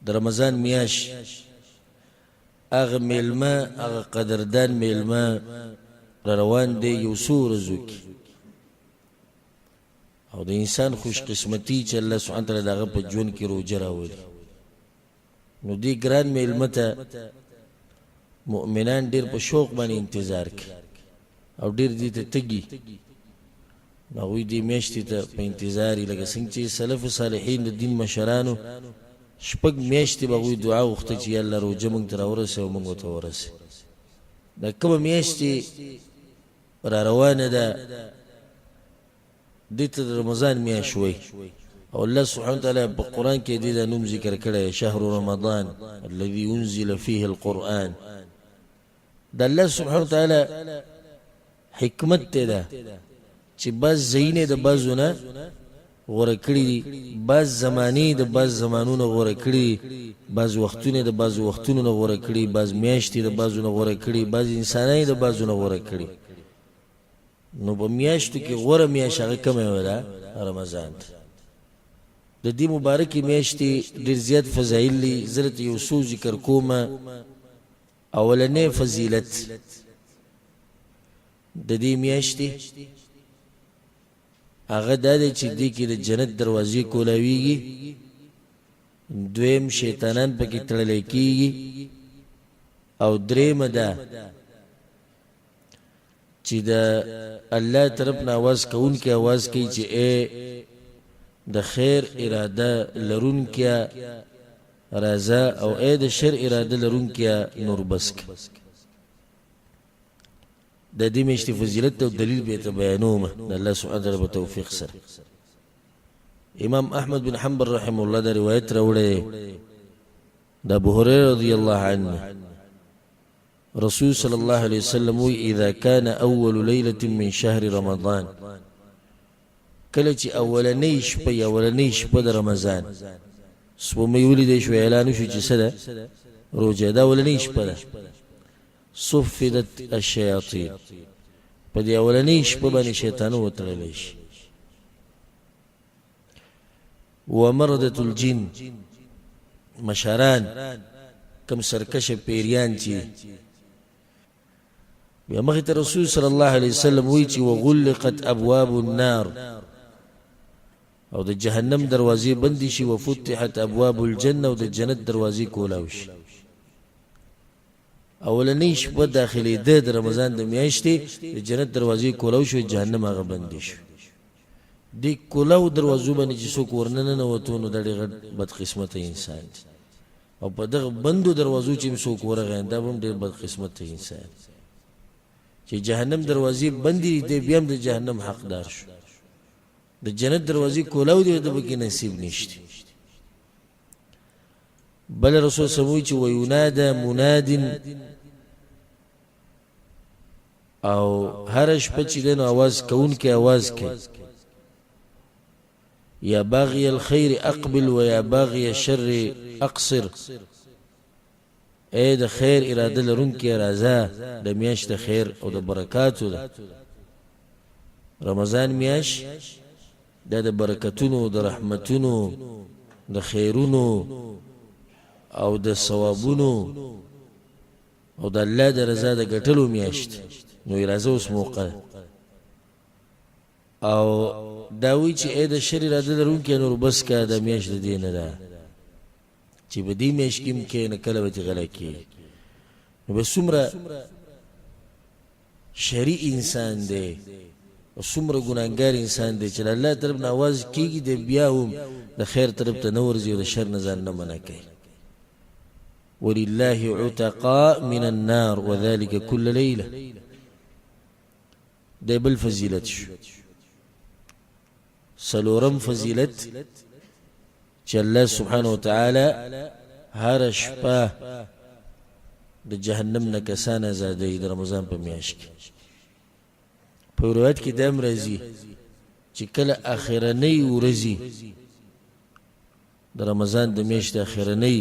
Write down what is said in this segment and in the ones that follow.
د رمضان میاش اغه میلمه اغه قدردان میلمه روان دی یو څو ورځو کې او د انسان خوش قسمتي چې الله سبحانه تعالی دغه په ژوند کې روزه راولي نو دی ګران میلمه ته مؤمنان ډېر په شوق باندې انتظار کوي او ډېر دې ته تږي نو هغوی دې میاشتې ته په انتظار وي لکه څنګه چې سلف صالحین د دین مشرانو شپږ میاشتې به هغوی دعا غوښته چې یا الله روژه موږ ته راورسوي او موږ ورته ورسوي دا کومه میاشتې را روانه ده دې ته د رمضان میاشت وایي او الله سبحانه وتعالی په قرآن کې دې دا نوم ذکر کړی شهر رمضان الذي انزل فيه القرآن د الله سبحانه وتعالی حکمت ته ده چې بعض ځایونه د بعضو نه غوره کړي دي بعض زمانې د بعض زمانونو غوره کړي بعض وختونه د بعضو وختونو نه غوره کړي بعض میاشتې د بعضو نه غوره کړي بعض انسانان د بعضو نه غوره کړي نو په میاشتو کې غوره میاشت هغه کومه ده رمضان د دې مبارکې میاشتې ډېر زیات فضایل دي زه درته یو څو ذکر کومه اولنی فضیلت د دې میاشتې هغه دا دی چې دې کې د جنت دروازې کولاویږي دویم شیطانان پکې تړلی کېږي او دریمه ده چې د الله طرف نه آواز کوونکی آواز کوي چې ای د خیر اراده لرونکیا راځه او ای د شر اراده لرونکیا نور بسک د دې میاشتې فضیلت او دلیل به ته بیانوم د الله سبحانه وتعالی په توفیق سره امام احمد بن حنبل رحمه الله دا روایت راوړی د ابو هريره رضی الله عنه رسول صلی الله علیه وسلم وی اذا كان اول ليله من شهر رمضان کله چې اولنۍ شپه یا اولنۍ شپه د رمضان سپومې ولیدې شو اعلان شو چې څه ده روژه ده اولنۍ شپه ده صفدت الشیاطین په دې اولنۍ شپه باندې شیطانو وتړلی شي ومردت الجن مشران کم سرکشه پیریان چې بیا مخې ته رسول صلی الله علیه وسلم وی چې وغلقت ابواب النار او د جهنم دروازې بندې شي وفتحت ابواب الجنه او د جنت دروازې کولاو شي اولنۍ شپه داخلېده د رمضان د میاشتې د جنت دروازې کولاو شو جهنم هغه بندې شو دې کولاو دروازو باندې چې څوک ورننه ننوتو نو دا ډېر غټ بدقسمته انسان دی او په دغه بندو دروازو چې څوک ورغی دا به هم ډېر بدقسمته انسان چې جهنم دروازې بندې دي بیا هم د جهنم حقدار شو د جنت دروازې کولاو دی د پکې نصیب نشته بل رسول سموي چې ویناده مناد او هر شپه چې دنو आवाज کوونکی आवाज کوي یا باغی الخير اقبل و یا باغی الشر اقصر اے د خیر اراده لرونکی راځه د میاشت خیر او د برکاتو ده رمضان میاش د برکتونو د رحمتونو د خیرونو او د ثوابونو او د الله د رضا د ګټلو میاشت نو راځه اوس موقع او دا وی چې اې د شر اراده لرونکی نور بس کا د میاشت د دې نه ده چې په دې میاشت کې نه کله به غلا کی نو به څومره شرعي انسان دی او څومره ګناهګار انسان دی چې الله طرف نه आवाज کیږي د بیا هم د خیر طرف ته نه ورځي او د شر نه ځان نه منع کوي ولله عتقاء من النار وذلك كل ليله ده بل فضیلت شو سلورم فضیلت چې الله سبحانه وتعالى هر شپه د جهنم نه کسان آزادوي د رمضان په میاشت کې په روایت کې دا راځي چې کله اخرنۍ ورځي د رمضان د میاشتې اخرنۍ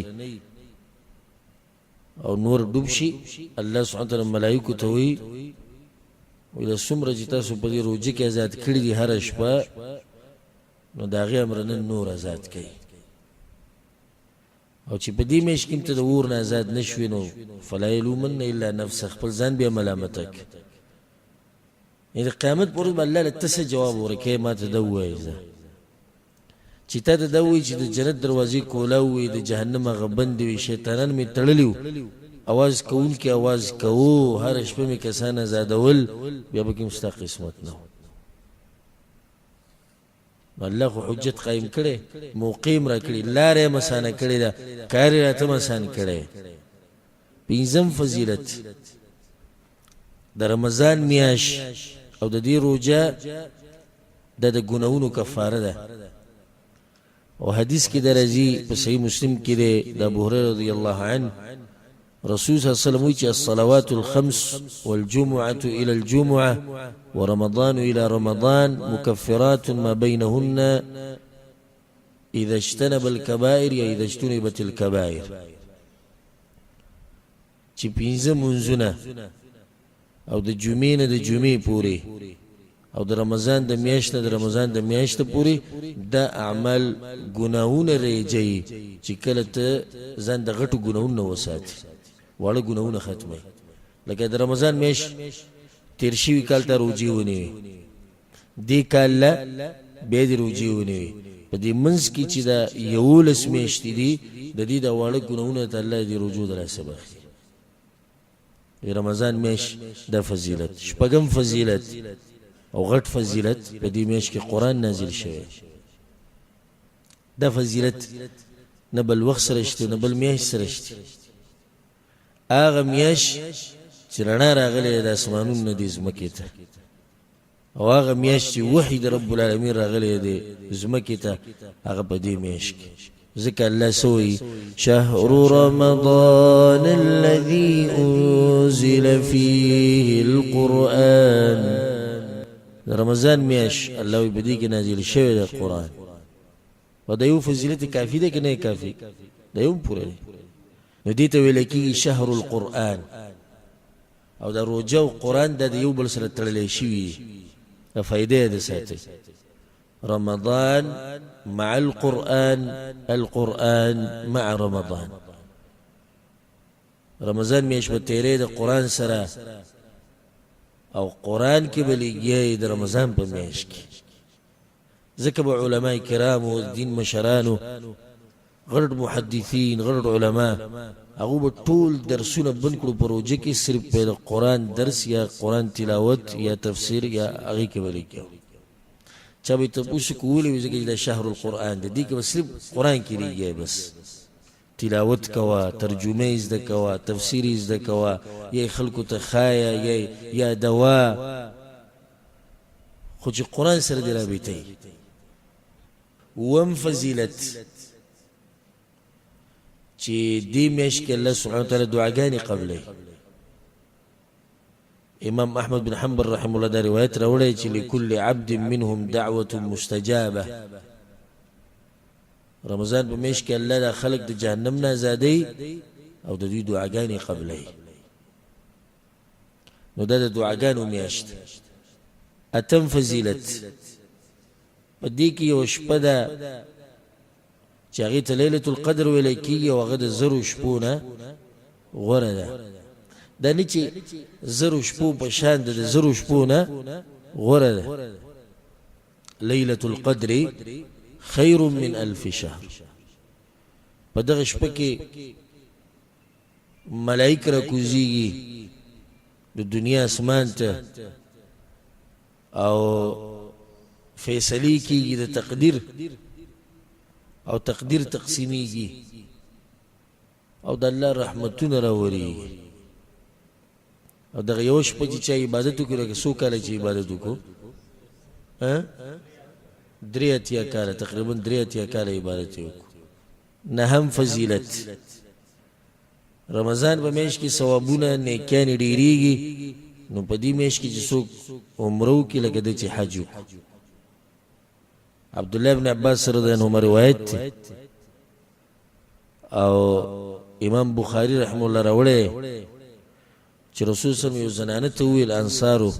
او نور ډوب شي الله سبحانه وتعالی ملائکو ته وی ویل څومره چې تاسو په دې روژه کې آزاد کړي دي هر شپه نو د هغې امر نن نور آزاد کوي او چې په دې میاشت کې ته د اور نه آزاد نشوې نو فلا یلومن الا نفسه، خپل ځان بیا ملامته کړه. یعنې د قیامت پر ورځ به الله له ته څه جواب ورکوې؟ ما ته ده ووایې زه چې تا ته ده ووایي چې د جنت دروازې کولاو وي، د جهنم هغه بندې وي، شیطانان مې تړلي وو، اواز کوونکي اواز کوو، هره شپه مې کسان ازادول، بیا به کې هم ستا قسمت نه و. نو الله خو حجت قایم کړی، موقع م را کړي، لاره یې مسانه کړې ده، کار یې راته مسان کړی. پنځم فضیلت د رمضان میاشت او د دې روژه د ګناهونو کفاره ده. او حدیث کې درځي په صحیح مسلم کې دی د ابو هريره رضی الله عنه، رسول صلی الله علیه وسلم وایي چې الصلوات الخمس والجمعة إلى الجمعة ورمضان إلى رمضان مكفرات ما بينهن إذا اجتنب الكبائر یا إذا اجتنبت الكبائر. چې پنځه منځونه او د جمعې نه د جمعې پورې او د رمضان د میاشت نه د رمضان د میاشت پورې دا اعمال ګناهونه ریجوي، چې کله ته ځان د غټو ګناهونو نه وساتي، واړه ګناهونه ختموي. لکه د رمضان میاشت تیر شوي کال ته روجې ونیوي، دې کال له بیا دې روجې ونیوي، په دې منځ کې چې دا 11 میاشتې دي د دې د واړه ګناهونه ته الله دې رجوع درسه بخښي. رمضان میاشت د فضیلت. شپږم فضیلت او غټ فضیلت په دې میاشت کې قرآن نازل شوی. دا فضیلت نه بل وخت سره شته نه بل میاشت سره شته. هغه میاشت چې رڼا راغلی د اسمانونو نه دې ځمکې ته، او هغه میاشت چې وحی د رب العالمین راغلی دی ځمکې ته، هغه په دې میاشت کې. ذکر الله سوی شهر رمضان الذي انزل فيه القرآن. رمضان میاشت الله وی بدی کې نازل شوی د قرآن. و د یو فضیلت کافی ده که نه کافی؟ د یو پوره دی. نو دې ته ویل کېږي شهر القرآن. او د روژه او قرآن د یو بل سره تړلی شوي د فایدې د ساتي. رمضان مع القرآن، القرآن مع رمضان. رمضان میاشت به تیرې د قرآن سره، او قرآن کې به لګیایي د رمضان په میاشت کې. ځکه به علماء کرامو دین مشرانو غرد محدثین غرد علماء هغه به ټول درسونه بند کړو په روژه کې، صرف په قرآن درس یا قرآن تلاوت یا تفسیر یا هغې کې به لګیا. چا به تپوس کولی وي ځکه چې دا شهر القرآن دی، دې کې به صرف قرآن کې لګیا، بس تلاوت کوا، ترجمه یې زده کوا، تفسیر یې زده کوا، یا خلکو ته ښایه یا دوا، خو چې قرآن سره دې رابطه یي. اووم فضیلت چې دې میاشت کې الله سبحانه وتعالی دعاګانې قبلوي. امام احمد بن حنبل رحمه الله دا روایت راوړی چې لكل عبد منهم دعوة مستجابة. رمضان په میاشت کې الله دا خلق د جهنم نه آزادوي او د دوی دعاګانې قبلوي. نو دا د دعاګانو میاشت. اتم فضیلت په دې کې یو شپه ده چې هغې ته لیلة القدر ویلی کېږي، او هغه د 1000 شپو نه غوره ده. دا نه چې 1000 شپو په شان د 1000 شپو نه غوره ده. لیلة القدر خیر من 1000 شهر. په دغه شپه کې ملائک راکوزیږي د دنیا اسمان ته، او فیصلې کېږي د تقدیر، او تقدیر تقسیمیږي، او د الله رحمتونه راوریږي. او دغه یو شپه چې چا عبادت وکړي، لکه څو کاله چې عبادت وکړو، 83 کاله، تقریبا 83 کاله عبادت یې وکړو. نهم فضیلت رمضان په میاشت کې ثوابونه نیکیانې ډېرېږي. نو په دې میاشت کې چې څوک عمره وکړي لکه د چې حج وکړي. عبدالله بن عباس رضی الله عنهما روایت دی، او امام بخاری رحمه الله راوړی چې رسول صلی الله علیه وسلم یو زنانه ته وویل انصارو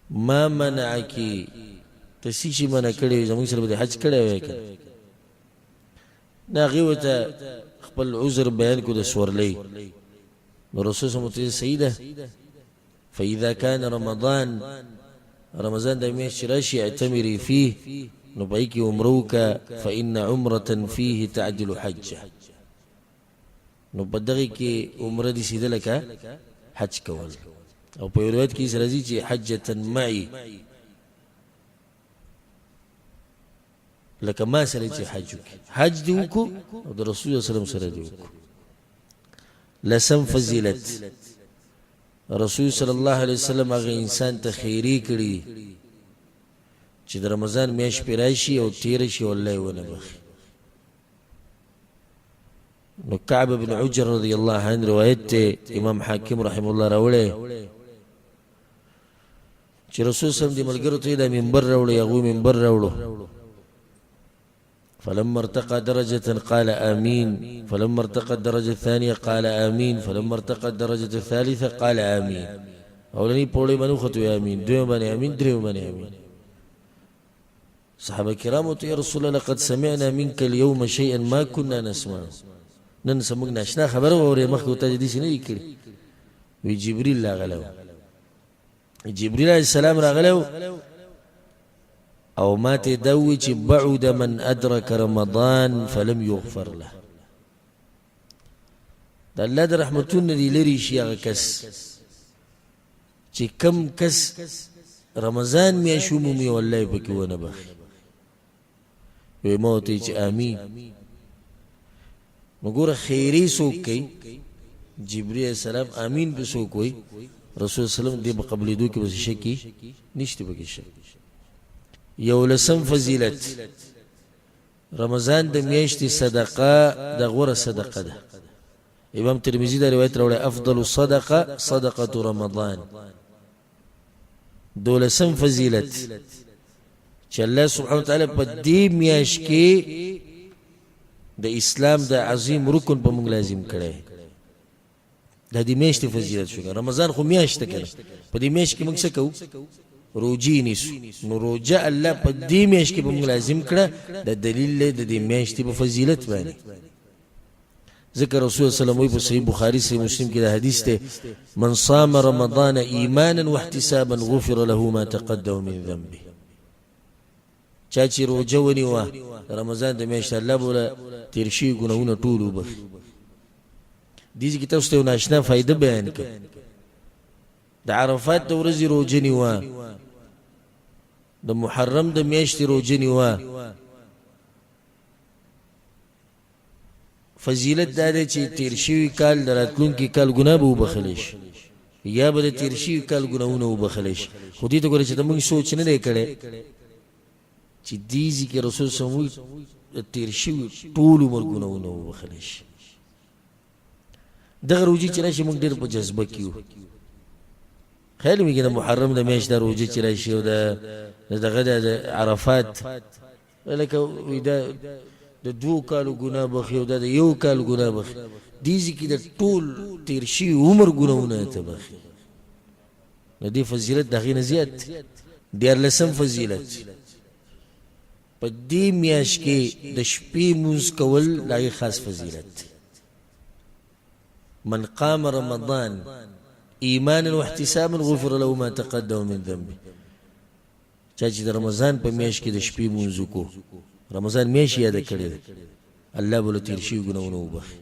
ما منعکی، ته څه شي منع کړی وي، زموږ سره به دې حج کړی وی که؟ ناغي وته خپل عذر بیان کو د سورلی نو رسول صلی الله علیه وسلم سیده فاذا كان رمضان د میاشت راشي اعتمري فيه نو بایکی عمروک فإن عمرة فيه تعدل حجه نو بدغی کی عمره دي سیده لکه حج کول او په روایت کې راځي چې حجة معي لکه ما سره چې حج دی وکړو او د رسول الله صلی الله علیه وسلم سره دی وکړو لسم فضیلت رسول صلی الله علیه وسلم هغه انسان ته خیری کړي چې د رمضان میاشت پې راشي او تیر شي والله ونه بخي نو کعب بن عجر رضی الله عنه روایت ته امام حاکم رحم الله راوړی چې رسول صلی الله علیه وسلم د ملګرو ته د منبر راوړی هغوی منبر راوړو فلما ارتقى درجة قال آمين فلما ارتقى الدرجة الثانية قال آمين فلما ارتقى الدرجة الثالثة قال آمين أولاني بولي منو ختو آمين دوم بني آمين دريم بني آمين صحابة كرام يا رسول الله لقد سمعنا منك اليوم شيئا ما كنا نسمع ننسى مقنا اشنا خبره ووري مخكو تاجدي سنة يكري وجبريل لا غلو جبريل عليه السلام لا غلو او ما تدوي چې بعد من ادرك رمضان فلم يغفر له د الله د رحمتونو دی لري شي هغه کس چې کم کس رمضان میاشو مومي والله پکې ونه بخي وی موتی چې آمین نو ګوره خیری څوک کوي جبرئیل السلام آمین به څوک وي رسول سلام دې په قبلېدو کې بس شکی نشته پکې شک یو لسم فضیلت رمضان د میاشتې صدقه د غوره صدقه ده امام ترمذی دا روایت راوړی افضل الصدقه صدقه رمضان دولسم فضیلت چې الله سبحانه وتعالی په دې میاشت کې د اسلام د عظیم رکن په موږ لازم کړی د دې میاشتې فضیلت شو رمضان خو میاشت ده کنه په دې میاشت کې موږ څه کوو روجی نیسو نو روجه الله په دې میاشت کې به موږ لازم کړه د دلیل د دې میاشتې په فضیلت باندې ذکر رسول الله صلی الله علیه وسلم په صحیح بخاری صحیح مسلم کې د حدیث ته من صام رمضان ایمانا واحتسابا غفر له ما تقدم من ذنبه چا چې روجه ونیوه رمضان د میاشت الله بوله تیر شوي ګناهونه ټول وبخي دې کې تاسو ته یو ناشنا فایده بیان کړم د عرفات د ورځې روجه نیوه د محرم د میاشتې روجه نیوه فضیلت دا دی چې تیر شوي کال د راتلونکي کال ګناه به وبخلی شي یا به د تیر شوي کال ګناهونه وبخلی شي خو دې ته ګوره چې د موږ سوچ نه دی کړی چې دې ځای کې رسول صلی الله علیه وسلم د تیر شوي ټول عمر ګناهونه وبخلی شي دغه روجې چې راشي موږ ډېر په جذبه کې یو خیال میگه د محرم د میاشت د روجه چې راشي او دغه د عرفات لکه د 2 کالو ګناه بخي او د 1 کال ګناه بخي دې کې د ټول تیر شي عمر ګناهونه ته بخي نو دې فضیلت دغه نه زیات ډېر لسم فضیلت په دې میاشت کې د شپې مونږ کول لای خاص فضیلت من قام رمضان ایمانا واحتسابا غفر له ما تقدم من ذنبه چا چې د رمضان په میاشت کې د شپې مونږ کو رمضان میاشت یاد کړی الله بوله تیر شي ګناهونه وبخي